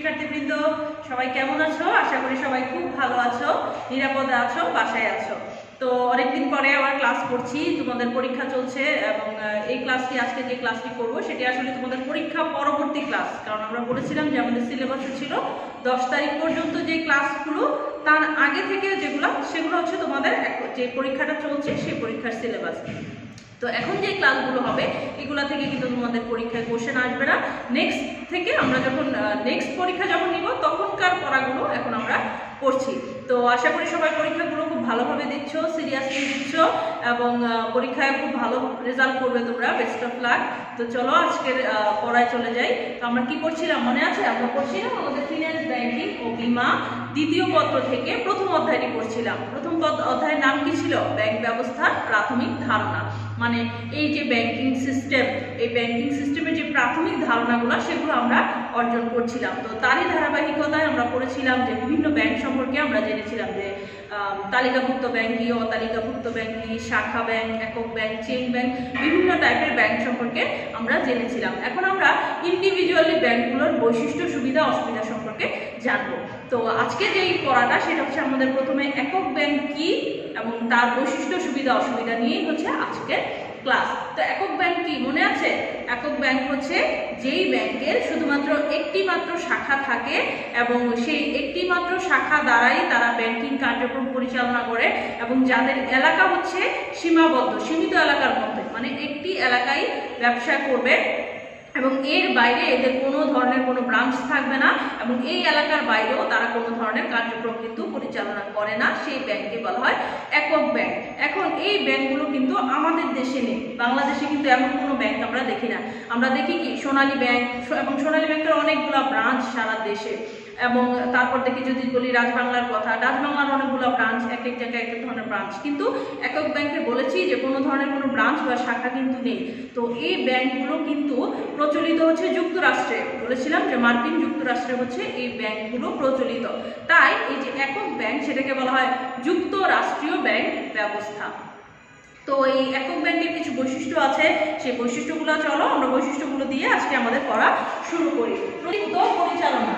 শিক্ষার্থীবৃন্দ সবাই কেমন আছো? আশা করি সবাই খুব ভালো আছো, নিরাপদে আছো, বাসায় আছো। তো অনেকদিন পরে আবার ক্লাস করছি, তোমাদের পরীক্ষা চলছে এবং এই ক্লাসটি আজকে যে ক্লাসটি করব সেটি আসলে তোমাদের পরীক্ষা পরবর্তী ক্লাস। কারণ আমরা বলেছিলাম যে আমাদের সিলেবাসে ছিল 10 তারিখ পর্যন্ত যে ক্লাসগুলো, তার আগে থেকে সেগুলো হচ্ছে তোমাদের যে পরীক্ষাটা চলছে সেই পরীক্ষার সিলেবাস। তো এখন যে ক্লাসগুলো হবে এগুলা থেকে কিন্তু তোমাদের পরীক্ষায় কোশ্চেন আসবে না। নেক্সট থেকে আমরা যখন নেক্সট পরীক্ষা যখন নিব তখনকার পড়াগুলো এখন আমরা করছি। তো আশা করি সবাই পরীক্ষাগুলো খুব ভালোভাবে দিচ্ছ, সিরিয়াসলি দিচ্ছ এবং পরীক্ষায় খুব ভালো রেজাল্ট করবে তোমরা। Best of luck. তো চলো আজকের পড়ায় চলে যাই। তো আমরা কি পড়ছিলাম মনে আছে? আমরা পড়ছিলাম আমাদের ফিন্যান্স, ব্যাংকিং ও বীমা দ্বিতীয় পত্র থেকে প্রথম অধ্যায়টি পড়ছিলাম। প্রথম অধ্যায়ের নাম কি ছিল? ব্যাংক ব্যবস্থার প্রাথমিক ধারণা। মানে এই যে ব্যাংকিং সিস্টেম, এই ব্যাংকিং সিস্টেমের যে প্রাথমিক ধারণাগুলো সেগুলো আমরা অর্জন করছিলাম। তো তারই ধারাবাহিকতায় আমরা পড়েছিলাম যে বিভিন্ন ব্যাংক সম্পর্কে আমরা জেনেছিলাম যে তালিকাভুক্ত ব্যাংক কি, অতালিকাভুক্ত ব্যাংক কি, শাখা ব্যাংক, একক ব্যাংক, চেইন ব্যাংক, বিভিন্ন টাইপের ব্যাংক সম্পর্কে আমরা জেনেছিলাম। এখন আমরা ইন্ডিভিজুয়ালি ব্যাংকগুলোর বৈশিষ্ট্য, সুবিধা, অসুবিধা সম্পর্কে জানবো। তো আজকে যেই পড়াটা সেটা হচ্ছে আমাদের প্রথমে একক ব্যাংক কি এবং তার বৈশিষ্ট্য, সুবিধা, অসুবিধা নিয়েই হচ্ছে আজকের ক্লাস। তো একক ব্যাংক কি মনে আছে? একক ব্যাংক হচ্ছে যেই ব্যাংকের শুধুমাত্র একটি মাত্র শাখা থাকে এবং সেই একটি মাত্র শাখা দ্বারাই তারা ব্যাংকিং কার্যক্রম পরিচালনা করে এবং যাদের এলাকা হচ্ছে সীমাবদ্ধ, সীমিত এলাকার মধ্যে, মানে একটি এলাকায় ব্যবসা করবে এবং এর বাইরে এদের কোনো ধরনের কোনো ব্রাঞ্চ থাকবে না এবং এই এলাকার বাইরেও তারা কোনো ধরনের কার্যক্রম কিন্তু পরিচালনা করে না। সেই ব্যাংককে বলা হয় একক ব্যাংক। এখন এই ব্যাংকগুলো কিন্তু আমাদের দেশে নেই, বাংলাদেশে কিন্তু এমন কোনো ব্যাংক আমরা দেখি না। আমরা দেখি কি সোনালী ব্যাংক, এবং সোনালী ব্যাংকের অনেকগুলো ব্রাঞ্চ সারা দেশে। এবং তারপর দেখি যদি বলি রাজবাংলার কথা, রাজবাংলার অনেকগুলো ব্রাঞ্চ, এক এক জায়গায় এক এক ধরনের ব্রাঞ্চ। কিন্তু একক ব্যাংকে বলেছি যে কোনো ধরনের কোনো ব্রাঞ্চ বা শাখা কিন্তু নেই। তো এই ব্যাংকগুলো কিন্তু প্রচলিত হচ্ছে যুক্তরাষ্ট্রে। বলেছিলাম যে মার্কিন যুক্তরাষ্ট্রে হচ্ছে এই ব্যাংকগুলো প্রচলিত। তাই এই যে একক ব্যাংক সেটাকে বলা হয় যুক্তরাষ্ট্রীয় ব্যাংক ব্যবস্থা। তো এই একক ব্যাংকের কিছু বৈশিষ্ট্য আছে, সেই বৈশিষ্ট্যগুলো চলো আমরা বৈশিষ্ট্যগুলো দিয়ে আজকে আমাদের পড়া শুরু করি। পরিচালনা।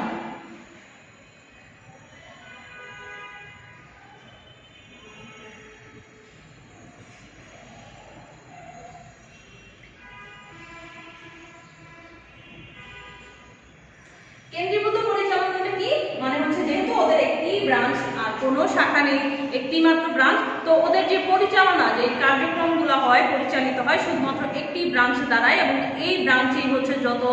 কেন্দ্রীভূত পরিচালনাটা কি? মানে হচ্ছে যেহেতু ওদের একটি ব্রাঞ্চ আর কোনো শাখা নেই, একটি মাত্র ব্রাঞ্চ, তো ওদের যে পরিচালনা, যে কার্যক্রমগুলো হয়, পরিচালিত হয় শুধুমাত্র একটি ব্রাঞ্চ দ্বারাই এবং এই ব্রাঞ্চেই হচ্ছে যত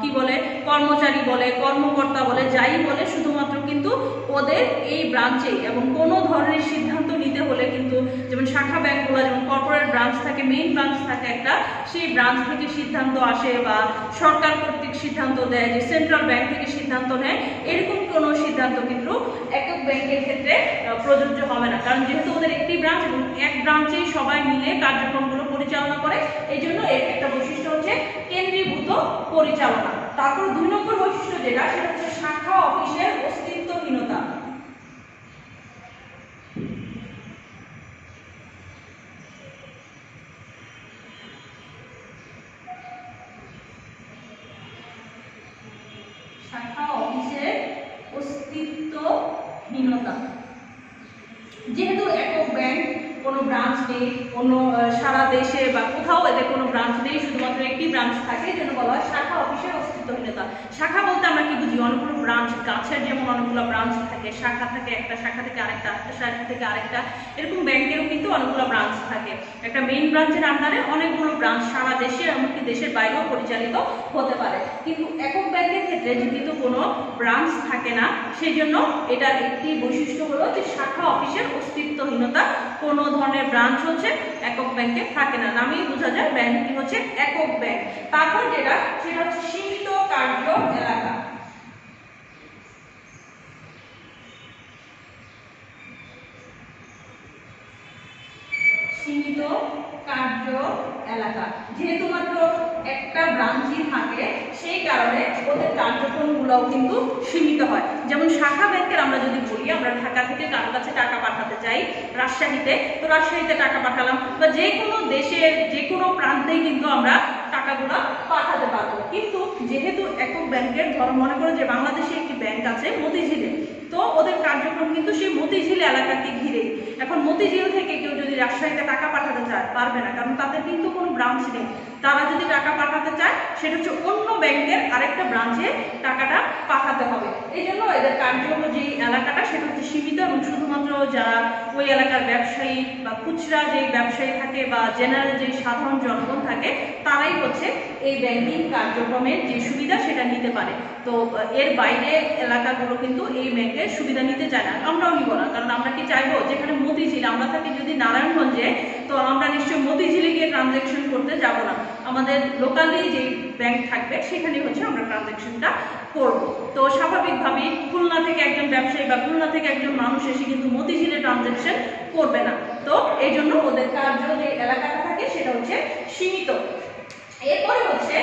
কি বলে কর্মচারী বলে, কর্মকর্তা বলে, যাই বলে শুধুমাত্র কিন্তু ওদের এই ব্রাঞ্চেই। এবং কোনো ধরনের সিদ্ধান্ত নিতে হলে কিন্তু যেমন শাখা ব্যাংকগুলো যেমন কর্পোরেট ব্রাঞ্চ থাকে, মেইন ব্রাঞ্চ থাকে একটা, সেই ব্রাঞ্চ থেকে সিদ্ধান্ত আসে বা সরকার কর্তৃক সিদ্ধান্ত দেয়, যে সেন্ট্রাল ব্যাংক থেকে সিদ্ধান্ত নেয়, এরকম কোনো সিদ্ধান্ত কিন্তু একক ব্যাংকের ক্ষেত্রে প্রযোজ্য হবে না। কারণ যেহেতু ওদের একটি ব্রাঞ্চ এবং এক ব্রাঞ্চেই সবাই মিলে কার্যক্রমগুলো পরিচালনা করে, এই জন্য এর একটা বৈশিষ্ট্য হচ্ছে কেন্দ্রীভূত পরিচালনা। তারপর 2 নম্বর বৈশিষ্ট্য যেটা, সেটা হচ্ছে শাখা অফিসের অস্তিত্বহীনতা। শাখা অফিসের অস্তিত্বহীনতা। যেহেতু একক ব্যাংক, কোনো ব্রাঞ্চ নেই, কোনো সারা দেশে বা কোথাও এদের কোনো ব্রাঞ্চ নেই, শুধুমাত্র একটি ব্রাঞ্চ থাকে, এই জন্য বলা হয় শাখা অফিসের অস্তিত্বহীনতা। শাখা বলতে আমরা কি বুঝি? অনেকগুলো ব্রাঞ্চ, গাছের যেমন অনেকগুলো ব্রাঞ্চ থাকে, শাখা থাকে, একটা শাখা থেকে আরেকটা, একটা শাখা থেকে আরেকটা, এরকম ব্যাংকেরও কিন্তু অনেকগুলো ব্রাঞ্চ থাকে। একটা মেইন ব্রাঞ্চের আন্ডারে অনেকগুলো ব্রাঞ্চ সারা দেশে, এমনকি দেশের বাইরেও পরিচালিত হতে পারে। কিন্তু একক ব্যাংকের ক্ষেত্রে যেহেতু কোনো ব্রাঞ্চ থাকে না, সেই জন্য এটার একটি বৈশিষ্ট্য হলো যে শাখা অফিসের অস্তিত্বহীনতা। কোনো ধরনের ব্রাঞ্চ হচ্ছে একক ব্যাংকে থাকে না, নামেই বোঝা যায় ব্যাংকটি হচ্ছে একক ব্যাংক। তারপর যেটা, সেটা হচ্ছে সীমিত কার্য এলাকা। সীমিত কার্য এলাকা। যেহেতু মাত্র একটা ব্রাঞ্চই থাকে, সেই কারণে ওদের কার্যক্রমগুলোও কিন্তু সীমিত হয়। যেমন শাখা ব্যাংকের আমরা যদি বলি, আমরা ঢাকা থেকে কারো কাছে টাকা পাঠাতে চাই রাজশাহীতে, তো রাজশাহীতে টাকা পাঠালাম, বা যে কোনো দেশের যে কোনো প্রান্তেই কিন্তু আমরা টাকা টাকাগুলো পাঠাতে পারবো। কিন্তু যেহেতু একক ব্যাংকের ধরো মনে করো যে বাংলাদেশে একটি ব্যাংক আছে মতিঝিলে, তো ওদের কার্যক্রম কিন্তু সেই মতিঝিল এলাকাকে ঘিরে। এখন মতিঝিল থেকে কেউ যদি রাজশাহীতে টাকা পাঠাতে চায় পারবে না, কারণ তাদের কিন্তু কোনো ব্রাঞ্চ নেই। তারা যদি টাকা পাঠাতে চায় সেটা হচ্ছে অন্য ব্যাংকের আরেকটা ব্রাঞ্চে টাকাটা পাঠাতে হবে। এই জন্য এদের কার্য যে এলাকাটা সেটা হচ্ছে সীমিত, এবং শুধুমাত্র যারা ওই এলাকার ব্যবসায়ী বা খুচরা যে ব্যবসায়ী থাকে বা জেনারেল যে সাধারণ জনগণ থাকে তারাই হচ্ছে এই ব্যাংকিং কার্যক্রমের যে সুবিধা সেটা নিতে পারে। তো এর বাইরে এলাকাগুলো কিন্তু এই ব্যাংকের সুবিধা নিতে চায় না, আমরাও নিব না। কারণ আমরা কি চাইবো, যেখানে মতিঝিল, আমরা থাকি যদি নারায়ণগঞ্জে, তো আমরা নিশ্চয়ই মতিঝিলে গিয়ে ট্রানজ্যাকশন করতে যাব না। আমাদের লোকালি যে ব্যাংক থাকবে সেখানে হচ্ছে আমরা ট্রানজ্যাকশনটা করব। তো স্বাভাবিকভাবেই খুলনা থেকে একজন ব্যবসায়ী বা খুলনা থেকে একজন মানুষ এসে কিন্তু মতিঝিলে ট্রানজ্যাকশন করবে না। তো এই জন্য ওদের কার্য যে এলাকাটা থাকে সেটা হচ্ছে সীমিত। এরপরে হচ্ছে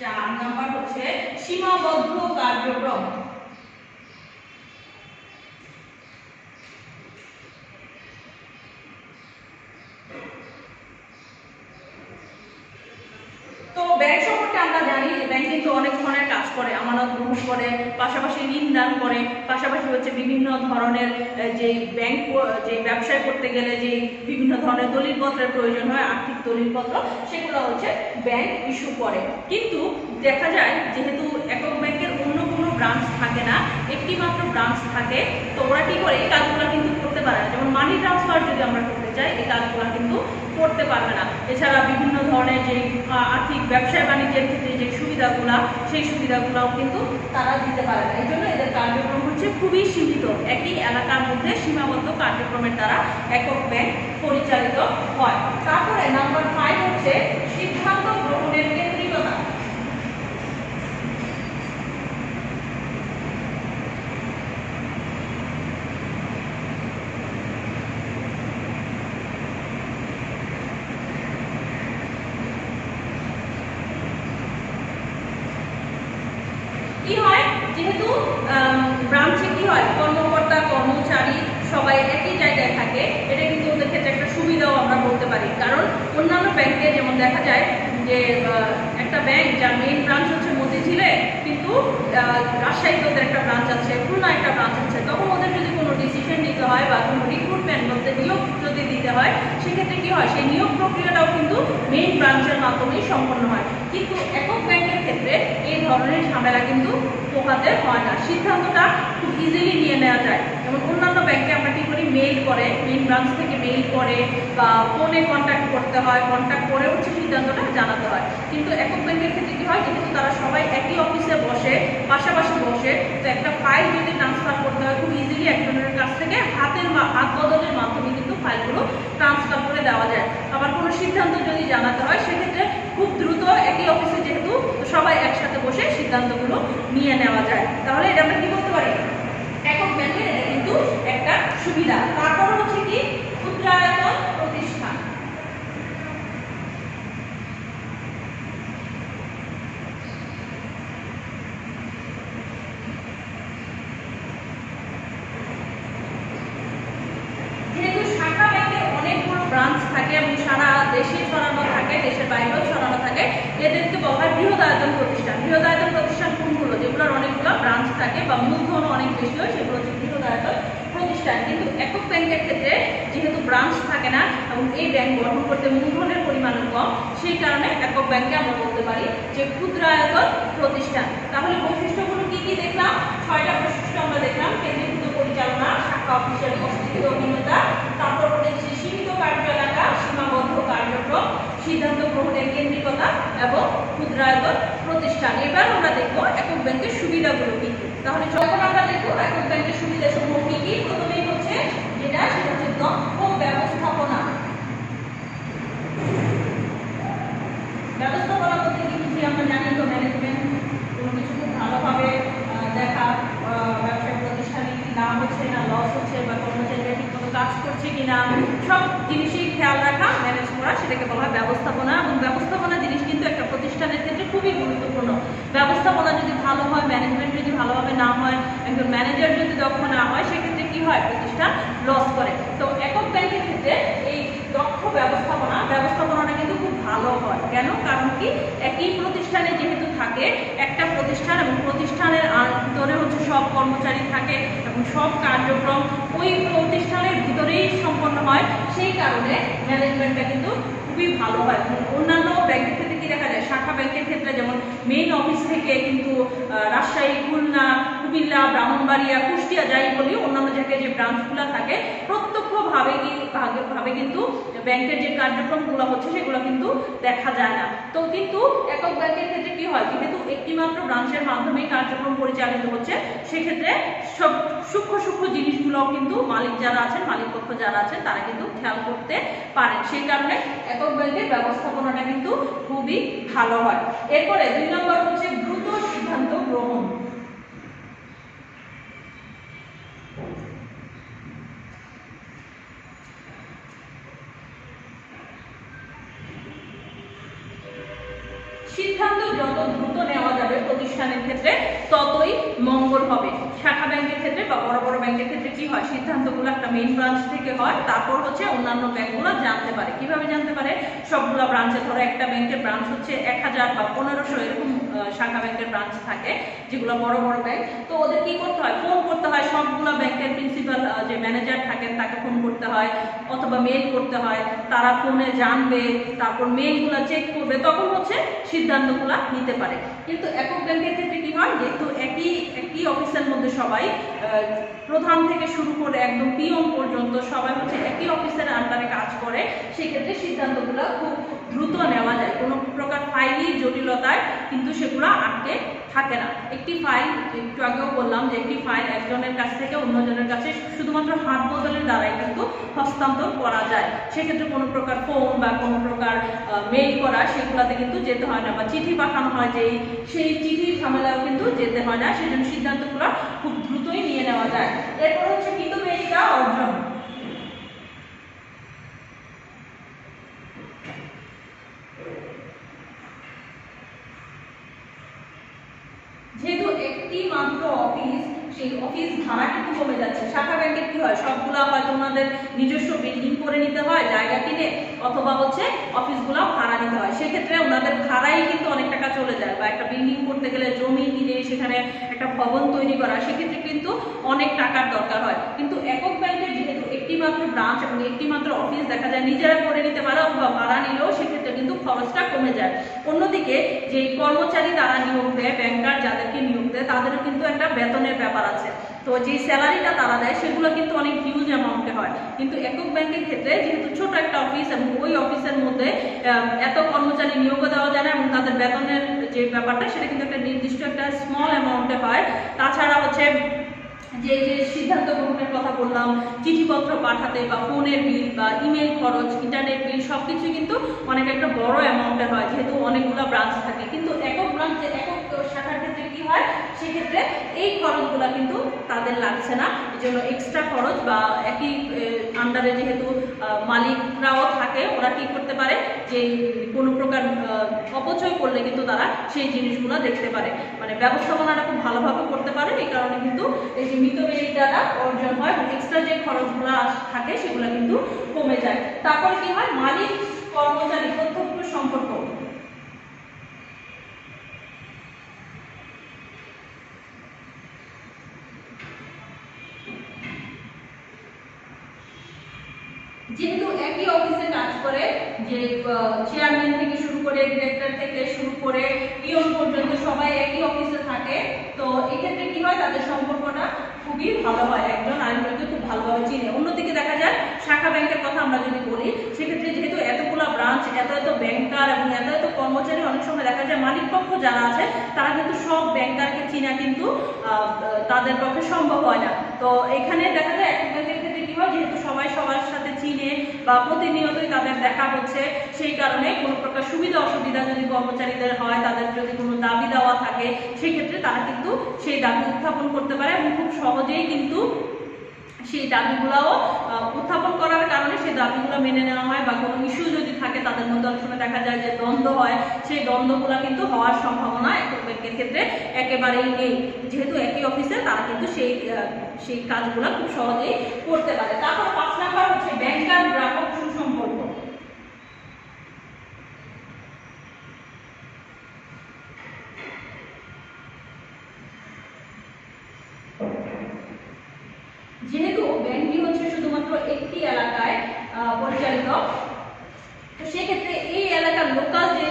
4 নাম্বার হচ্ছে সীমাবদ্ধ কার্যক্রম। তো ব্যাংক সম্পর্কে আমরা জানি যে ব্যাংক কিন্তু অনেক ধরনের কাজ করে, আমানত গ্রহণ করে, পাশাপাশি ঋণ দান করে, পাশাপাশি হচ্ছে বিভিন্ন ধরনের যে ব্যাংক যে ব্যবসায় করতে গেলে যে বিভিন্ন ধরনের দলিলপত্রের প্রয়োজন হয়, আর্থিক দলিলপত্র, সেগুলো হচ্ছে ব্যাংক ইস্যু করে। কিন্তু দেখা যায় যেহেতু একক ব্যাংকের অন্য কোনো ব্রাঞ্চ থাকে না, একটি মাত্র ব্রাঞ্চ থাকে, তো ওরা কি করে এই কাজগুলো কিন্তু করতে পারে না। যেমন মানি ট্রান্সফার যদি আমরা করতে চাই এই কাজগুলো কিন্তু করতে পারবে না। এছাড়া বিভিন্ন ধরনের যে আর্থিক ব্যবসায় বাণিজ্যের ক্ষেত্রে যে সুবিধাগুলো, সেই সুবিধাগুলোও কিন্তু তারা দিতে পারে না। এই জন্য এদের কার্যক্রম হচ্ছে খুবই সীমিত, একই এলাকার মধ্যে সীমাবদ্ধ কার্যক্রমের দ্বারা একক ব্যাংক পরিচালিত হয়। তারপরে নাম্বার 5 হচ্ছে সিদ্ধান্ত গ্রহণের কেন্দ্রিকতা। কি হয়, যেহেতু ব্রাঞ্চে কি হয়, কর্মকর্তা কর্মচারী সবাই একই জায়গায় থাকে, এটা কিন্তু ওদের ক্ষেত্রে একটা সুবিধাও আমরা বলতে পারি। কারণ অন্যান্য ব্যাংকে যেমন দেখা যায় যে একটা ব্যাংক যার মেইন ব্রাঞ্চ হচ্ছে মতিঝিলে, কিন্তু রাজশাহীতে ওদের একটা ব্রাঞ্চ আছে, খুলনা একটা ব্রাঞ্চ আছে, তখন ওদের যদি কোনো ডিসিশন নিতে হয় বা কোনো রিক্রুটমেন্ট বলতে নিয়োগ যদি দিতে হয়, সেক্ষেত্রে কি হয়, সেই নিয়োগ প্রক্রিয়াটাও কিন্তু মেইন ব্রাঞ্চের মাধ্যমেই সম্পন্ন হয়। কিন্তু একক ব্যাংকের ক্ষেত্রে এই ধরনের ঝামেলা কিন্তু পোহাতে হয় না, সিদ্ধান্তটা খুব ইজিলি নিয়ে নেওয়া যায়। যেমন অন্যান্য ব্যাংকে আমরা কি করি, মেইল করে, মেইন ব্রাঞ্চ থেকে মেইল করে বা ফোনে কন্ট্যাক্ট করতে হয়, কন্ট্যাক্ট করে হচ্ছে সিদ্ধান্তটা জানাতে হয়। কিন্তু একক ব্যাংকের ক্ষেত্রে কি হয়, যেহেতু তারা সবাই একই অফিসে বসে, পাশাপাশি বসে, তো একটা ফাইল যদি ট্রান্সফার করতে হয় খুব ইজিলি একজনের কাছ থেকে হাত বদলের মাধ্যমে কিন্তু ফাইলগুলো ট্রান্সফার করে দেওয়া যায়। আবার কোনো সিদ্ধান্ত যদি জানাতে হয় সেক্ষেত্রে খুব দ্রুত একই অফিসে যেহেতু সবাই একসাথে বসে সিদ্ধান্তগুলো নিয়ে নেওয়া যায়। তাহলে এটা আমরা কি বলতে পারি, একক ব্যাংকের এটা কিন্তু একটা সুবিধা। তারপর হচ্ছে কি, ক্ষুদ্রায়তন প্রতিষ্ঠান। যেহেতু শাখা ব্যাংকের অনেকগুলো ব্রাঞ্চ থাকে এবং সারা দেশে ছড়ানো থাকে, দেশের বাইরেও ছড়ানো থাকে, এদেরকে বলা হয় বৃহদায়তন প্রতিষ্ঠান। বৃহদায়তন প্রতিষ্ঠান কোনগুলো, যেগুলোর অনেকগুলো ব্রাঞ্চ থাকে বা মূলধন অনেক বেশি হয়, সেগুলো হচ্ছে বৃহদায়তন প্রতিষ্ঠান। কিন্তু একক ব্যাংকের ক্ষেত্রে যেহেতু ব্রাঞ্চ থাকে না এবং এই ব্যাংক গঠন করতে মূলধনের পরিমাণ কম, সেই কারণে একক ব্যাংকে আমরা বলতে পারি যে ক্ষুদ্রায়তন প্রতিষ্ঠান। তাহলে বৈশিষ্ট্যগুলো কি কি দেখলাম, 6টা বৈশিষ্ট্য আমরা দেখলাম। কেন্দ্রীভূত পরিচালনা, শাখা অফিসের অস্তিত্ব অভিন্নতা, তারপর হচ্ছে সীমিত কার্য এলাকা, সীমাবদ্ধ কার্যক্রম, সিদ্ধান্ত গ্রহণের কেন্দ্রিকতা এবং ক্ষুদ্রায়তন প্রতিষ্ঠান। এবার আমরা দেখবো একক ব্যাংকের সুবিধাগুলো কি কি। তাহলে যখন আমরা দেখবো একক ব্যাংকের সুবিধা সমূহ কি কি, প্রথমেই হচ্ছে যেটা, সেটা হচ্ছে দক্ষ ব্যবস্থাপনা। ব্যবস্থাপনা বলতে কি বুঝি আমরা জানি তো, ম্যানেজমেন্ট, কোনো কিছু খুব ভালোভাবে দেখা, ব্যবসায়িক প্রতিষ্ঠানে কি লাভ হচ্ছে না লস হচ্ছে, বা কর্মচারীরা ঠিক মতো কাজ করছে কিনা, সব জিনিসই খেয়াল রাখা, ম্যানেজ করা, সেটাকে বলা হয় ব্যবস্থাপনা। এবং ব্যবস্থাপনা জিনিস কিন্তু একটা প্রতিষ্ঠানের ক্ষেত্রে খুবই গুরুত্বপূর্ণ। ব্যবস্থাপনা যদি ভালো হয়, ম্যানেজমেন্ট যদি ভালোভাবে না হয়, একজন ম্যানেজার যদি দক্ষ না হয়, সেক্ষেত্রে কি হয়, প্রতিষ্ঠান লস করে। তো একক ব্যাংকের ক্ষেত্রে এই দক্ষ ব্যবস্থাপনাটা কিন্তু খুব ভালো হয়। কেন? কারণ কি, একই প্রতিষ্ঠানে যেহেতু থাকে, একটা প্রতিষ্ঠান এবং প্রতিষ্ঠানের ভিতরে হচ্ছে সব কর্মচারী থাকে এবং সব কার্যক্রম ওই প্রতিষ্ঠানের ভিতরেই সম্পন্ন হয়, সেই কারণে ম্যানেজমেন্টটা কিন্তু খুবই ভালো হয়। অন্যান্য ব্যাংকের ক্ষেত্রে কি দেখা যায়, শাখা ব্যাংকের ক্ষেত্রে যেমন মেইন অফিস থেকে কিন্তু রাজশাহী, খুলনা, কুমিল্লা, ব্রাহ্মণবাড়িয়া, কুষ্টিয়া যাই বলি, অন্যান্য জায়গায় যে ব্রাঞ্চগুলো থাকে প্রত্যক্ষভাবে কিন্তু ব্যাংকের যে কার্যক্রমগুলো হচ্ছে সেগুলো কিন্তু দেখা যায় না। তো কিন্তু একক ব্যাংকের ক্ষেত্রে কি হয়, যেহেতু একটি মাত্র ব্রাঞ্চের মাধ্যমে কার্যক্রম পরিচালিত হচ্ছে, সেক্ষেত্রে সব সূক্ষ্ম জিনিসগুলো কিন্তু মালিক পক্ষ যারা আছেন তারা কিন্তু খেয়াল করতে পারেন। সেই কারণে একক ব্যাংকের ব্যবস্থাপনাটা কিন্তু খুবই ভালো হয়। এরপরে 2 নম্বর হচ্ছে দ্রুত সিদ্ধান্ত গ্রহণ। সিদ্ধান্ত যত দ্রুত নেওয়া যাবে প্রতিষ্ঠানের ক্ষেত্রে ততই মঙ্গল হবে। শাখা ব্যাংকের ক্ষেত্রে বা বড় বড় ব্যাংকের ক্ষেত্রে কি হয়, সিদ্ধান্তগুলো একটা মেইন ব্রাঞ্চ থেকে হয়, তারপর হচ্ছে অন্যান্য ব্যাংকগুলো জানতে পারে। কিভাবে জানতে পারে? সবগুলো ব্রাঞ্চে, ধরো একটা ব্যাংকের ব্রাঞ্চ হচ্ছে 1000 বা 1500 এরকম শাখা ব্যাংকের ব্রাঞ্চ থাকে, যেগুলো বড় বড় ব্যাংক। তো ওদের কি করতে হয়, ফোন করতে হয়, সবগুলো ব্যাংকের প্রিন্সিপাল যে ম্যানেজার থাকেন তাকে ফোন করতে হয় অথবা মেইল করতে হয়। তারা ফোনে জানবে, তারপর মেইলগুলো চেক করবে, তখন হচ্ছে সিদ্ধান্তগুলো নিতে পারে। কিন্তু একক ব্যাংকের ক্ষেত্রে কি হয়, যেহেতু একই অফিসের মধ্যে সবাই, প্রধান থেকে শুরু করে একদম পিয়ন পর্যন্ত সবাই হচ্ছে একই অফিসের আন্ডারে কাজ করে, সেক্ষেত্রে সিদ্ধান্তগুলো খুব দ্রুত নেওয়া যায়। কোনো প্রকার ফাইলি জটিলতায় কিন্তু সেগুলো আটকে থাকে না। একটি ফাইল, একটু আগেও বললাম যে একটি ফাইল একজনের কাছ থেকে অন্যজনের কাছে শুধুমাত্র হাত বদলের দ্বারাই কিন্তু হস্তান্তর করা যায়। সেক্ষেত্রে কোনো প্রকার ফোন বা কোনো প্রকার মেইল করা সেগুলোতে কিন্তু যেতে হয় না, বা চিঠি পাঠানো হয় সেই চিঠির ঝামেলাও কিন্তু যেতে হয় না। সেই জন্য সিদ্ধান্তগুলো খুব দ্রুতই নিয়ে নেওয়া যায়। এরপর হচ্ছে মিতব্যয়িতা অর্জন। যেহেতু একটি মাত্র অফিস, সেই অফিস ভাড়া কিন্তু কমে যাচ্ছে। শাখা ব্যাংকে কি হয়, সবগুলা হয় তোমাদের নিজস্ব বিল্ডিং করে নিতে হয় জায়গা কিনে, অথবা হচ্ছে অফিসগুলো ভাড়া নিতে হয়। সেক্ষেত্রে ওনাদের ভাড়াই কিন্তু অনেক টাকা চলে যায়, বা একটা বিল্ডিং করতে গেলে জমি কিনে সেখানে একটা ভবন তৈরি করা, সেক্ষেত্রে কিন্তু অনেক টাকার দরকার হয়। কিন্তু একক ব্যাংকের যেহেতু একটি মাত্র ব্রাঞ্চ এবং একটি মাত্র অফিস, দেখা যায় নিজেরা করে নিতে পারে, অথবা ভাড়া নিলেও সেক্ষেত্রে কিন্তু খরচটা কমে যায়। অন্যদিকে যে কর্মচারী তারা নিয়োগ দেয়, ব্যাংকার যাদেরকে নিয়োগ দেয়, তাদেরও কিন্তু একটা বেতনের ব্যাপার আছে। তো যে স্যালারিটা তারা দেয় সেগুলো কিন্তু অনেক হিউজ অ্যামাউন্টে হয়। কিন্তু একক ব্যাংকের ক্ষেত্রে যেহেতু ছোট একটা অফিস এবং ওই অফিসের মধ্যে এত কর্মচারী নিয়োগ দেওয়া যায় না, এবং তাদের বেতনের যে ব্যাপারটা সেটা কিন্তু একটা নির্দিষ্ট একটা স্মল অ্যামাউন্টে হয়। তাছাড়া হচ্ছে যে সিদ্ধান্ত গ্রহণের কথা বললাম, চিঠিপত্র পাঠাতে বা ফোনের বিল বা ইমেল খরচ, ইন্টারনেট বিল, সবকিছু কিন্তু অনেক একটা বড় অ্যামাউন্টে হয়, যেহেতু অনেকগুলো ব্রাঞ্চ থাকে। কিন্তু একক শাখার ক্ষেত্রে কি হয়, সেক্ষেত্রে এই খরচগুলো কিন্তু তাদের লাগছে না। এই জন্য এক্সট্রা খরচ বা একই আন্ডারে যেহেতু মালিকরাও থাকে, ওরা কি করতে পারে, যে কোনো প্রকার অপচয় করলে কিন্তু তারা সেই জিনিসগুলো দেখতে পারে, মানে ব্যবস্থাপনাটা খুব ভালোভাবে করতে পারে। এই কারণে কিন্তু এই যে মিতব্যয়িতাটা অর্জন হয় এবং এক্সট্রা যে খরচগুলো থাকে সেগুলো কিন্তু কমে যায়। তারপর কি হয়, মালিক কর্মচারী প্রত্যক্ষ সম্পর্ক। যেহেতু একই অফিসে কাজ করে, যে চেয়ারম্যান থেকে শুরু করে ডিরেক্টর থেকে শুরু করে পিয়ন পর্যন্ত সবাই একই অফিসে থাকে, তো এক্ষেত্রে কি হয়, তাদের সম্পর্কটা খুবই ভালো হয়, একজন আরেকজনকে খুব ভালোভাবে চিনে। অন্যদিকে দেখা যায় শাখা ব্যাংকের কথা আমরা যদি বলি, সেক্ষেত্রে যেহেতু এতগুলো ব্রাঞ্চ, এত ব্যাংকার এবং এত কর্মচারী, অনেক সময় দেখা যায় মালিক পক্ষ যারা আছে তারা কিন্তু সব ব্যাংকারকে চিনা কিন্তু তাদের পক্ষে সম্ভব হয় না। তো এখানে দেখা যায় একক ব্যাংকের ক্ষেত্রে কি হয়, যেহেতু সবাই সবার সাথে চিনে বা প্রতিনিয়তই তাদের দেখা হচ্ছে, সেই কারণে কোনো প্রকার সুবিধা অসুবিধা যদি কর্মচারীদের হয়, তাদের যদি কোনো দাবি দেওয়া থাকে, সেক্ষেত্রে তারা কিন্তু সেই দাবি উত্থাপন করতে পারে এবং খুব সহজেই কিন্তু সেই দাবিগুলোও উত্থাপন করার কারণে সেই দাবিগুলো মেনে নেওয়া হয়। বা কোনো ইস্যু যদি থাকে তাদের মধ্যে অনেক সময় দেখা যায় যে দ্বন্দ্ব হয়, সেই দ্বন্দ্বগুলো কিন্তু হওয়ার সম্ভাবনা একক ব্যাংকের ক্ষেত্রে একেবারেই নেই। যেহেতু একই অফিসে তারা কিন্তু সেই কাজগুলো খুব সহজেই করতে পারে। তারপর 5 নাম্বার হচ্ছে ব্যাংকার গ্রাহক সুসম্পর্ক। শুধুমাত্র একটি এলাকায় পরিচালিত। তো সেক্ষেত্রে এই এলাকার লোকাল যে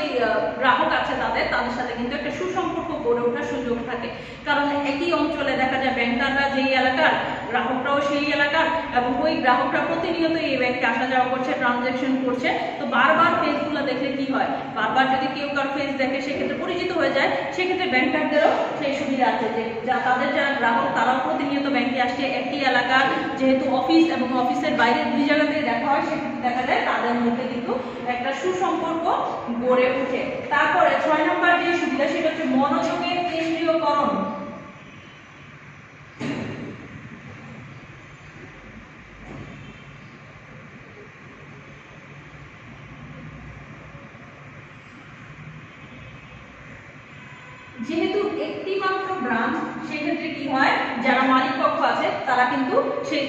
গ্রাহক আছে তাদের সাথে কিন্তু একটা সুসম্পর্ক গড়ে ওঠার সুযোগ থাকে, কারণ একই অঞ্চলে দেখা যায় ব্যাংকাররা যেই এলাকার, গ্রাহকরাও সেই এলাকার, এবং ওই গ্রাহকরা প্রতিনিয়ত এই ব্যাংকে আসা যাওয়া করছে, ট্রানজ্যাকশন করছে। তো বারবার ফেসগুলো দেখলে কি হয়, বারবার যদি কেউ কার ফেস দেখে সেক্ষেত্রে পরিচিত হয়ে যায়, সেক্ষেত্রে ব্যাংকারদেরও সেই সুবিধা আছে যে তাদের যারা গ্রাহক তারাও প্রতিনিয়ত ব্যাংকে আসছে, একই এলাকার যেহেতু অফিস এবং অফিসের বাইরে দুই জায়গাতে দেখা হয়, সেক্ষেত্রে দেখা যায় তাদের মধ্যে কিন্তু একটা সুসম্পর্ক গড়ে ওঠে। তারপরে 6 নম্বর যে সুবিধা সেটা হচ্ছে মনোযোগের কেন্দ্রীয়করণ। যেহেতু একটি মাত্র ব্রাঞ্চ, সেক্ষেত্রে কি হয়, যারা মালিক পক্ষ আছে তারা কিন্তু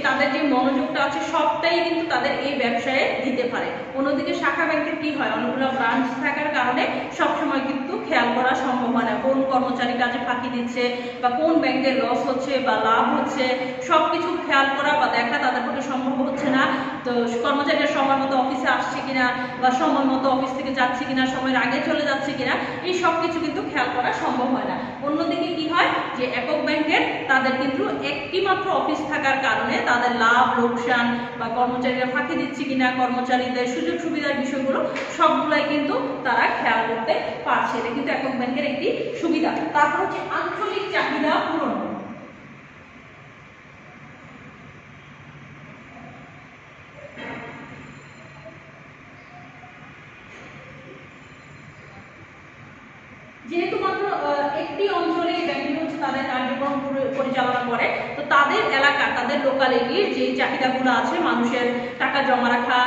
তাদের যে মনোযোগটা আছে সবটাই কিন্তু তাদের এই ব্যবসায়ে দিতে পারে। অন্যদিকে শাখা ব্যাংকের কি হয়, অনেকগুলো ব্রাঞ্চ থাকার কারণে সবসময় কিন্তু খেয়াল করা সম্ভব হয় না কোন কর্মচারী কাজে ফাঁকি দিচ্ছে বা কোন ব্যাংকের লস হচ্ছে বা লাভ হচ্ছে, সবকিছু খেয়াল করা বা দেখা তাদের পক্ষে সম্ভব হচ্ছে না। তো কর্মচারীরা সময় মতো অফিসে আসছে কিনা বা সময় মতো অফিস থেকে যাচ্ছে কিনা, সময়ের আগে চলে যাচ্ছে কিনা, এই সব কিছু কিন্তু খেয়াল করা সম্ভব হয় না। অন্যদিকে কি হয় যে একক ব্যাংকের তাদের কিন্তু একটি মাত্র অফিস থাকার কারণে তাদের লাভ লোকসান বা কর্মচারীরা ফাঁকি দিচ্ছে কিনা, কর্মচারীদের সুযোগ সুবিধার বিষয়গুলো সবগুলাই কিন্তু তারা খেয়াল করতে পারছে। এটা কিন্তু একক ব্যাংকের একটি সুবিধা। তারপর হচ্ছে আঞ্চলিক চাহিদা পূরণ। যেহেতু মাত্র একটি অঞ্চলে ব্যাংকটি হচ্ছে তাদের কার্যক্রম পরিচালনা করে, তো তাদের এলাকা, তাদের লোকালিটির যে চাহিদাগুলো আছে, মানুষের টাকা জমা রাখা,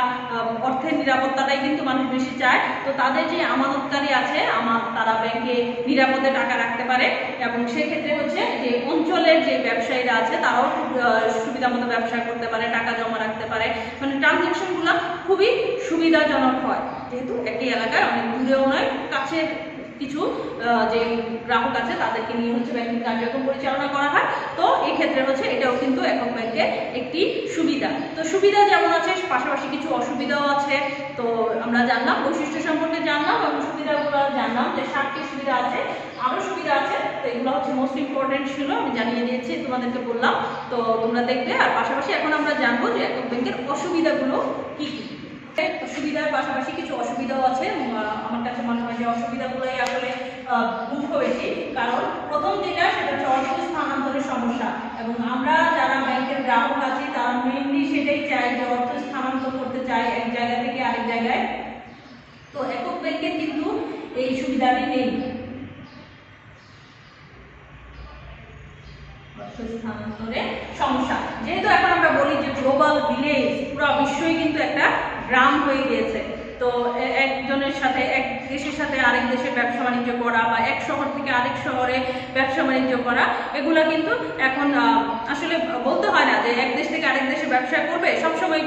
অর্থের নিরাপত্তাটাই কিন্তু মানুষ বেশি চায়। তো তাদের যে আমানতকারী আছে, তারা ব্যাংকে নিরাপদে টাকা রাখতে পারে, এবং সেক্ষেত্রে হচ্ছে যে অঞ্চলের যে ব্যবসায়ীরা আছে তারাও সুবিধা মতো ব্যবসা করতে পারে, টাকা জমা রাখতে পারে, মানে ট্রানজ্যাকশনগুলো খুবই সুবিধাজনক হয়। যেহেতু একই এলাকায় অনেক দূরেও নয়, কাছের কিছু যে গ্রাহক আছে তাদেরকে নিয়ে হচ্ছে ব্যাংকিং কার্যক্রম পরিচালনা করা হয়। তো এই ক্ষেত্রে হচ্ছে এটাও কিন্তু একক ব্যাংকের একটি সুবিধা। তো সুবিধা যেমন আছে, পাশাপাশি কিছু অসুবিধাও আছে। তো আমরা জানলাম বৈশিষ্ট্য সম্পর্কে, জানলাম এবং সুবিধাগুলো জানলাম যে 7টি সুবিধা আছে, আরও সুবিধা আছে। তো এগুলো হচ্ছে মোস্ট ইম্পর্টেন্ট ছিল, আমি জানিয়ে দিয়েছি, তোমাদেরকে বললাম। তো তোমরা দেখবে। আর পাশাপাশি এখন আমরা জানবো যে একক ব্যাংকের অসুবিধাগুলো কি কি। সুবিধার পাশাপাশি কিছু অসুবিধাও আছে। আমার কাছে মনে হয় যে অসুবিধাগুলোই আসলে দুঃখ বেশি, কারণ প্রথম যেটা সেটা হচ্ছে অর্থ স্থানান্তরের সমস্যা। এবং আমরা যারা ব্যাংকের গ্রাহক আছি তারা মেইনলি সেটাই চাই যে অর্থ স্থানান্তর করতে চাই এক জায়গা থেকে আরেক জায়গায়। তো একক ব্যাংকের কিন্তু এই সুবিধাটি নেই। স্থানান্তরে সমস্যা, যেহেতু এখন আমরা বলি যে গ্লোবাল ভিলেজ, পুরো বিশ্বই কিন্তু একটা গ্রাম হয়ে গিয়েছে। তো একজনের সাথে, এক দেশের সাথে আরেক দেশের ব্যবসা বাণিজ্য করা বা এক শহর থেকে আরেক শহরে ব্যবসা বাণিজ্য করা, এগুলা কিন্তু এখন আসলে বলতে হয় না যে এক দেশ থেকে আরেক দেশে ব্যবসা করবে, সবসময়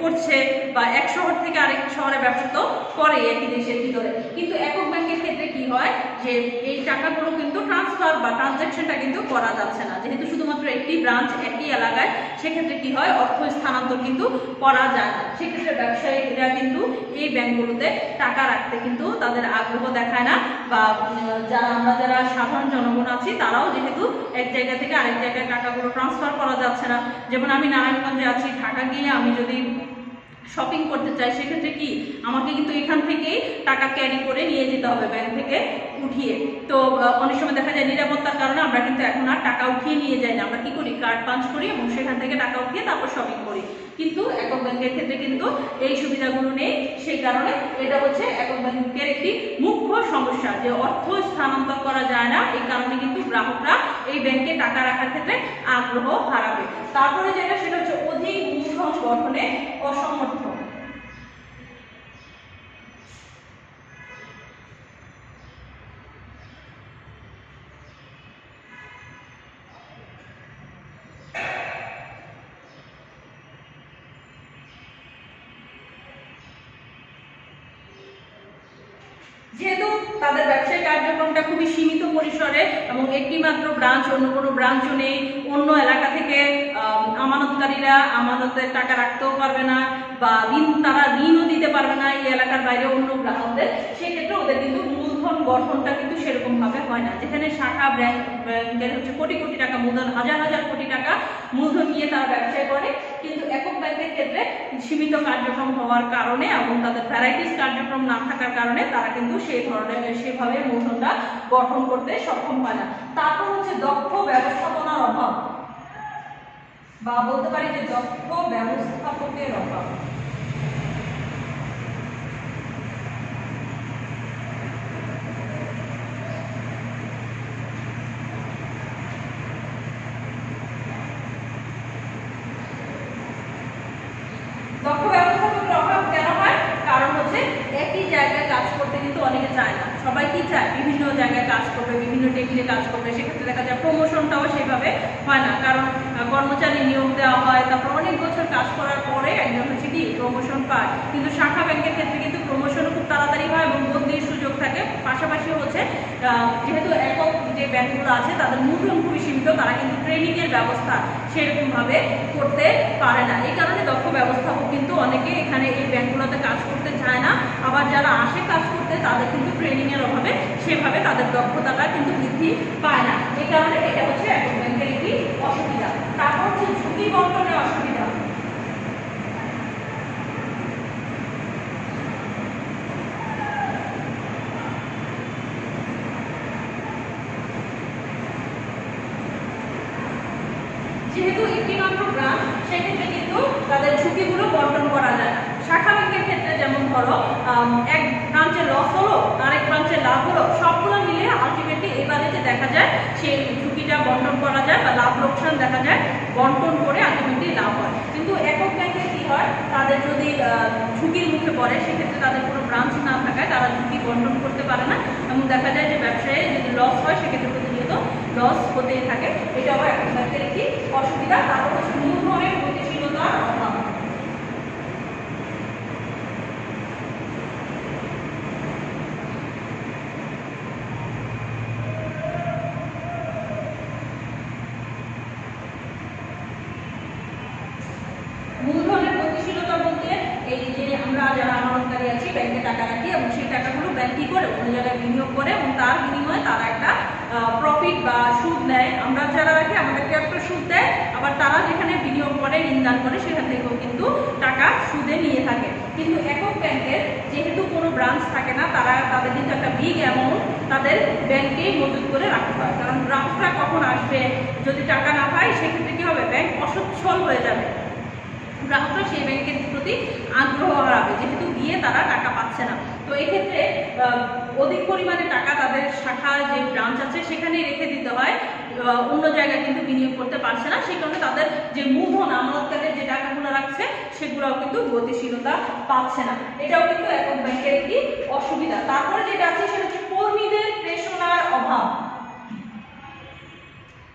করছে, বা এক শহর থেকে আরেক শহরে ব্যবসা তো করে একই দেশের ভিতরে। কিন্তু একক ব্যাংকের ক্ষেত্রে কি হয় যে এই টাকাগুলো কিন্তু ট্রান্সফার বা ট্রানজ্যাকশনটা কিন্তু করা যাচ্ছে না, যেহেতু শুধুমাত্র একটি ব্রাঞ্চ একই এলাকায়। সেক্ষেত্রে কি হয়, অর্থ স্থানান্তর কিন্তু করা যায় না। সেক্ষেত্রে ব্যবসায়ীরা কিন্তু এই ব্যাংকগুলোতে টাকা রাখতে কিন্তু তাদের আগ্রহ দেখায় না, বা যারা সাধারণ জনগণ আছি তারাও যেহেতু এক জায়গা থেকে আরেক জায়গায় টাকাগুলো ট্রান্সফার করা যাচ্ছে না। যেমন আমি নারায়ণগঞ্জে আছি, ঢাকা গিয়ে আমি যদি শপিং করতে চাই, সেক্ষেত্রে কি আমাকে কিন্তু এখান থেকেই টাকা ক্যারি করে নিয়ে যেতে হবে, ব্যাংক থেকে উঠিয়ে। তো অনেক সময় দেখা যায় নিরাপত্তার কারণে আমরা কিন্তু এখন আর টাকা উঠিয়ে নিয়ে যাই না, আমরা কি করি, কার্ড পাঞ্চ করি এবং সেখান থেকে টাকা উঠিয়ে তারপর শপিং করি। কিন্তু একক ব্যাংকের ক্ষেত্রে কিন্তু এই সুবিধাগুলো নেই। সেই কারণে এটা হচ্ছে একক ব্যাংকের একটি মুখ্য সমস্যা, যে অর্থ স্থানান্তর করা যায় না। এই কারণে কিন্তু গ্রাহকরা এই ব্যাংকে টাকা রাখার ক্ষেত্রে আগ্রহ হারাবে। তারপরে যেটা, সেটা হচ্ছে অধিক মূলধন গঠনে অসমর্থ। যেহেতু তাদের ব্যবসায়িক কার্যক্রমটা খুবই সীমিত পরিসরে এবং একটি মাত্র ব্রাঞ্চ, অন্য কোনো ব্রাঞ্চও নেই, অন্য এলাকা থেকে আমানতকারীরা আমানতের টাকা রাখতেও পারবে না বা তারা ঋণও দিতে পারবে না এই এলাকার বাইরে অন্য গ্রাহকদের, সেক্ষেত্রে ওদের কিন্তু মূলধন গঠনটা কিন্তু সেরকম ভাবে হয় না। যেখানে শাখা ব্যাংকের হচ্ছে কোটি কোটি টাকা মূলধন, হাজার হাজার কোটি টাকা মূলধন নিয়ে তারা ব্যবসা করে, কিন্তু একক ব্যাংকের ক্ষেত্রে সীমিত কার্যক্রম হওয়ার কারণে এবং তাদের ভ্যারাইটিস কার্যক্রম না থাকার কারণে তারা কিন্তু সেই ধরনের সেভাবে মূলধনটা গঠন করতে সক্ষম হয় না। তারপর হচ্ছে দক্ষ ব্যবস্থাপনার অভাব, বা বলতে পারি যে দক্ষ ব্যবস্থাপকের অভাব। দক্ষ ব্যবস্থাপকের অভাব কেন হয়? কারণ হচ্ছে একই জায়গায় কাজ করতে কিন্তু অনেকে চায় না। সবাই কি চায়? বিভিন্ন জায়গায় কাজ করবে, বিভিন্ন টেবিলে কাজ করবে। সেক্ষেত্রে দেখা যায় প্রমোশনটাও সেভাবে হয় না, কারণ কর্মচারী নিয়োগ দেওয়া হয়, তারপর অনেক বছর কাজ করার পরে একজন হচ্ছে কি প্রমোশন পায়। কিন্তু শাখা ব্যাংকের ক্ষেত্রে কিন্তু প্রমোশনও খুব তাড়াতাড়ি হয় এবং বদলির সুযোগ থাকে। পাশাপাশি হচ্ছে যেহেতু একক যে ব্যাংকগুলো আছে তাদের মূলধন খুবই সীমিত, তারা কিন্তু ট্রেনিংয়ের ব্যবস্থা সেরকমভাবে করতে পারে না। এই কারণে দক্ষ ব্যবস্থাপক কিন্তু অনেকে এখানে এই ব্যাংকগুলোতে কাজ করতে চায় না। আবার যারা আসে কাজ করতে তাদের কিন্তু ট্রেনিংয়ের অভাবে সেভাবে তাদের দক্ষতাটা কিন্তু বৃদ্ধি পায় না। এই কারণে এটা হচ্ছে একক ব্যাংকের একটি অসুবিধা। তারপর হচ্ছে ঝুঁকি বন্টনের অসুবিধা। যেহেতু একটি মাত্র ব্রাঞ্চ, সেক্ষেত্রে কিন্তু তাদের ঝুঁকিগুলো বন্টন করা যায় না। শাখা ব্যাংকের ক্ষেত্রে যেমন ধরো এক ব্রাঞ্চে লস হলো, আরেক ব্রাঞ্চে লাভ হলো, সবগুলো মিলে আলটিমেটলি এবারে যে দেখা যায় সেই ঝুঁকিটা বন্টন করা যায় বা লাভ লোকসান দেখা যায় বন্টন করে আলটিমেটলি লাভ হয়। কিন্তু একক ব্যাংকে কি হয়, তাদের যদি ঝুঁকির মুখে পড়ে সেক্ষেত্রে তাদের কোনো ব্রাঞ্চ না থাকায় তারা ঝুঁকি বন্টন করতে পারে না এবং দেখা যায় যে ব্যবসায়ে যদি লস হয় সেক্ষেত্রে প্রতিনিয়ত লস হতেই থাকে। এটাও একক ব্যাংকের একটি অসুবিধা। তারপর হচ্ছে মূলধনের গতিশীলতার অভাব। মূলধনের গতিশীলতা বলতে এই যে আমরা যারা আমানতকারী আছি ব্যাংকে টাকা রাখি এবং সেই টাকাগুলো ব্যাংক কি করে অন্য জায়গায় বিনিয়োগ করে এবং তার বিনিময়ে তারা একটা প্রফিট বা সুদ নেয়। আমরা যারা রাখি আমাদেরকে একটা সুদ দেয়, আবার তারা যেখানে বিনিয়োগ করে ঋণদান করে সেখান থেকেও কিন্তু টাকা সুদে নিয়ে থাকে। কিন্তু একক ব্যাংকের যেহেতু কোনো ব্রাঞ্চ থাকে না, তাদের কিন্তু একটা বিগ অ্যামাউন্ট তাদের ব্যাংকেই মজুত করে রাখতে হয়, কারণ গ্রাহকরা কখন আসবে, যদি টাকা না পায় সেক্ষেত্রে কি হবে, ব্যাংক অসচ্ছল হয়ে যাবে, গ্রাহকরা সেই ব্যাংকের প্রতি আগ্রহ হারাবে যেহেতু গিয়ে তারা টাকা পাচ্ছে না। তো এক্ষেত্রে অধিক পরিমাণে টাকা তাদের শাখা যে ব্রাঞ্চ আছে সেখানেই রেখে দিতে হয়, অন্য জায়গায় কিন্তু বিনিয়োগ করতে পারছে না। সেই কারণে তাদের যে মূলধন আমানতকারীর যে টাকাগুলো রাখছে সেগুলোও কিন্তু গতিশীলতা পাচ্ছে না। এটাও কিন্তু একক ব্যাংকের একটি অসুবিধা। তারপরে যেটা আছে সেটা হচ্ছে কর্মীদের প্রেরণার অভাব।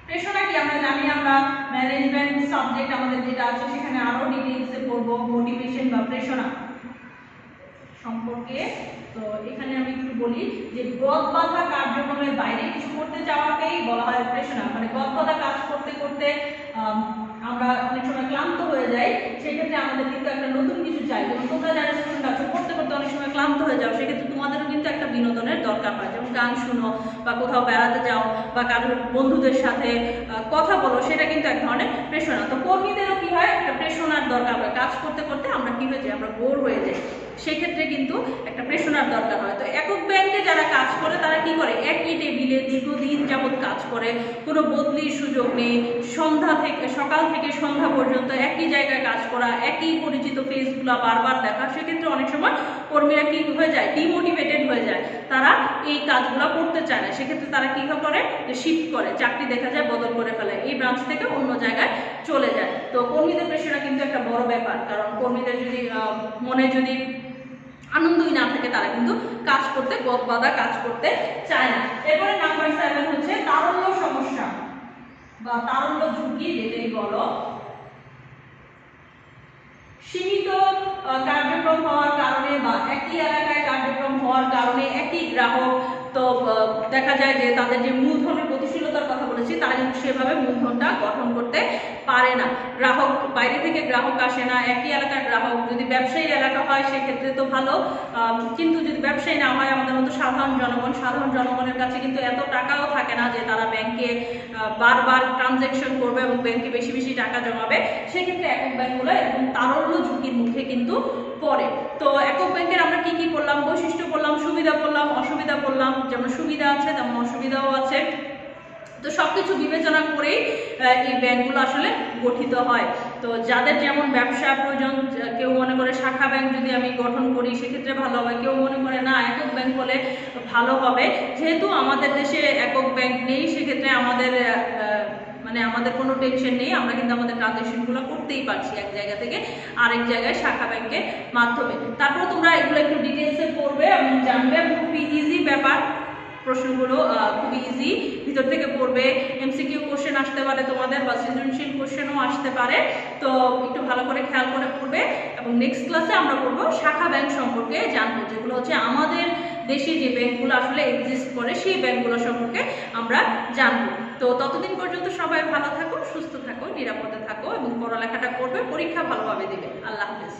প্রেরণা কি আমরা জানি, আমরা ম্যানেজমেন্ট সাবজেক্ট আমাদের যেটা আছে সেখানে আরো ডিটেইলসে পড়বো মোটিভেশন বা প্রেরণা সম্পর্কে। তো এখানে আমি একটু বলি যে গদ বাঁধা কার্যক্রমের বাইরে কিছু করতে যাওয়াকেই বলা হয় প্রেরণা। মানে গদ বাঁধা কাজ করতে করতে আমরা অনেক সময় ক্লান্ত হয়ে যাই, সেক্ষেত্রে আমাদের কিন্তু একটা নতুন কিছু চাই। যেমন তোমরা যারা স্টুডেন্ট আছো পড়তে পড়তে অনেক সময় ক্লান্ত হয়ে যাও, সেক্ষেত্রে তোমাদেরও কিন্তু একটা বিনোদনের দরকার হয়, যেমন গান শুনো বা কোথাও বেড়াতে যাও বা কারোর বন্ধুদের সাথে কথা বলো, সেটা কিন্তু এক ধরনের প্রেরণা। তো কর্মীদেরও কি হয়, একটা প্রেরণার দরকার হয়। কাজ করতে করতে আমরা কি হয়ে যাই, আমরা বোর হয়ে যাই, সেক্ষেত্রে কিন্তু একটা প্রেরণার দরকার হয়। তো একক ব্যাংকে যারা কাজ করে তারা কি করে, একই টেবিলে দীর্ঘদিন যাবৎ কাজ করে, কোনো বদলির সুযোগ নেই, সকাল থেকে সন্ধ্যা পর্যন্ত একই জায়গায় কাজ করা, একই পরিচিত ফেসগুলো বারবার দেখা, সেক্ষেত্রে অনেক সময় কর্মীরা কি হয়ে যায়, ডিমোটিভেটেড হয়ে যায়, তারা এই কাজগুলো করতে চায় না। সেক্ষেত্রে তারা কি করে, শিফট করে, চাকরি দেখা যায় বদল করে ফেলে, এই ব্রাঞ্চ থেকে অন্য জায়গায় চলে যায়। তো কর্মীদের প্রেরণা কিন্তু একটা বড় ব্যাপার, কারণ কর্মীদের যদি মনে যদি আনন্দই না থাকে তারা কিন্তু কাজ করতে গদবাঁধা কাজ করতে চায় না। এরপরে নাম্বার 7 হচ্ছে তারল্য সমস্যা বা তারল্য ঝুঁকি, যেটাই বলো। সীমিত কার্যক্রম হওয়ার কারণে বা একই এলাকায় কার্যক্রম হওয়ার কারণে একই গ্রাহক তো দেখা যায় যে তাদের যে মূলধনের গতিশীলতার কথা বলেছি তারা কিন্তু সেভাবে মূলধনটা গঠন করতে পারে না। গ্রাহক বাইরে থেকে গ্রাহক আসে না, একই এলাকার গ্রাহক। যদি ব্যবসায়ী এলাকা হয় সেক্ষেত্রে তো ভালো, কিন্তু যদি ব্যবসায়ী না হয় আমাদের মতো সাধারণ জনগণের কাছে কিন্তু এত টাকাও থাকে না যে তারা ব্যাংকে বারবার ট্রানজ্যাকশন করবে এবং ব্যাংকে বেশি বেশি টাকা জমাবে। সেক্ষেত্রে একক ব্যাংকগুলো এরকম তারল্য ঝুঁকির মুখে কিন্তু পড়ে। তো একক ব্যাংকের আমরা কি কি করলাম, বৈশিষ্ট্য করলাম, সুবিধা করলাম, অসুবিধা করলাম। যেমন সুবিধা আছে তেমন অসুবিধাও আছে। তো সবকিছু বিবেচনা করেই এই ব্যাংকগুলো আসলে গঠিত হয়। তো যাদের যেমন ব্যবসা প্রয়োজন, কেউ মনে করে শাখা ব্যাংক যদি আমি গঠন করি সেক্ষেত্রে ভালো হবে, কেউ মনে করে না একক ব্যাংক হলে ভালো হবে। যেহেতু আমাদের দেশে একক ব্যাংক নেই সেক্ষেত্রে আমাদের কোনো টেনশন নেই, আমরা কিন্তু আমাদের ট্রানজ্যাকশনগুলো করতেই পারছি এক জায়গা থেকে আরেক জায়গায় শাখা ব্যাংকের মাধ্যমে। তারপর তোমরা এগুলো একটু ডিটেলসে পড়বে এবং জানবে। খুবই ইজি ব্যাপার, প্রশ্নগুলো খুবই ইজি, ভিতর থেকে পড়বে। এমসিকিউ কোশ্চেন আসতে পারে তোমাদের, বা সৃজনশীল কোশ্চেনও আসতে পারে। তো একটু ভালো করে খেয়াল করে পড়বে। এবং নেক্সট ক্লাসে আমরা পড়বো শাখা ব্যাংক সম্পর্কে জানবো, যেগুলো হচ্ছে আমাদের দেশে যে ব্যাংকগুলো আসলে এক্সিস্ট করে সেই ব্যাংকগুলো সম্পর্কে আমরা জানবো। তো ততদিন পর্যন্ত সবাই ভালো থাকো, সুস্থ থাকো, নিরাপদে থাকো এবং পড়ালেখাটা করবে, পরীক্ষা ভালোভাবে দিবে। আল্লাহ হাফেজ।